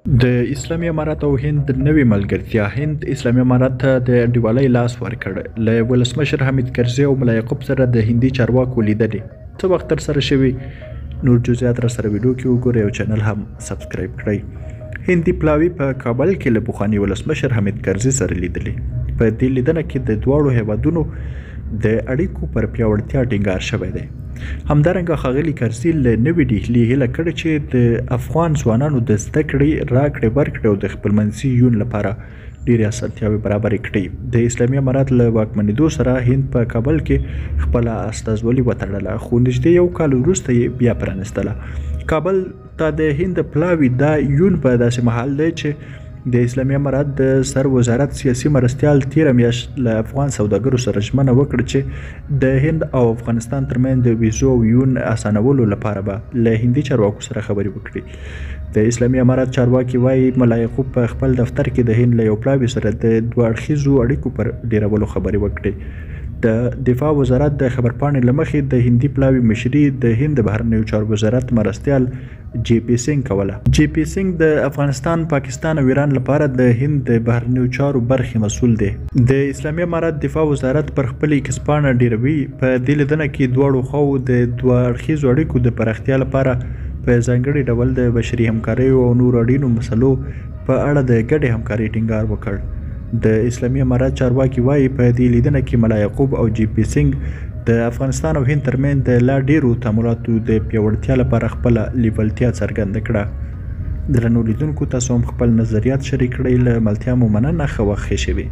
د اسلامي امارت او هند نوې ملګرتیا. هند اسلامي امارت ته د انډیوالۍ لاس ورکړ. له ولسمشر حامد کرزي او ملا یعقوب سره د هندي چارواکو لیدنې څه وخت ترسره شوې. نور جزئیات را سره ویډیو کې وګورئ او چینل هم سبسکرایب کړئ. هندي پلاوي په کابل کې له پخواني ولسمشر حامد کرزي سره لیدلې. په دې لیدنه کې د دواړو هیوادونو د اړیکو پر پیاوړتیا ټینګار شوی دی. همدارنګه ښاغلي کرزي له نوې ډهلي هیله کړې چې د افغان ځوانانو د زده کړې راکړې ورکړې او د خپلمنځي یون لپاره ډېرې اسانتیاوې برابرې کړي. د اسلامي امارت له واکمنېدو سره هند په کابل کې خپله استازولي وتړله، خو نږدې 1 کال وروسته یې بیا پرانستله. کابل ته د هند پلاوي دا یون په داسې مهال دی چې د اسلامي امارت د سر وزارت سیاسي مرستیال تیره میاشت له افغان سوداګرو سره ژمنه وکړه چې د هند او افغانستان ترمنځ د ویزو او یون اسانولو لپاره به له هندي چارواکو سره خبرې وکړي. د اسلامي امارت چارواکي وایي ملا یعقوب په خپل دفتر کې د هند له یو پلاوي سره د دوه اړخیزو اړیکو پر ډیرولو خبرې وکړي. د دفاع وزارت د خبرپاڼې له مخې د هندي پلاوي مشري د هند بهرنیو چارو وزارت مرستیال جی پی سنګ کوله. جی پی سنګ د افغانستان، پاکستان او ایران لپاره د هند د بهرنیو چارو برخې مسؤل دی. د اسلامي امارت دفاع وزارت پر خپلې کسپانه ډیروي. په دې لیدنه کې دواړو خواو د دوه اړخیزو اړیکو د پراختیا لپاره په ځانګړي ډول د بشري همکاریو او نورو اړینو مسلو په اړه د ګډې همکارۍ ټینګار وکړ. د اسلامي امارت چارواکي وایي په دې لیدنه کې ملا یعقوب او جی پی سنګ د افغانستان او هند ترمنځ د لا ډیرو تعاملاتو د پیاوړتیا لپاره خپله لیوالتیا څرګنده کړه. درنو لیدونکو، تاسو هم خپل نظریات شریک کړئ. له ملتیا مو مننه. ښه وخت ښه شوي.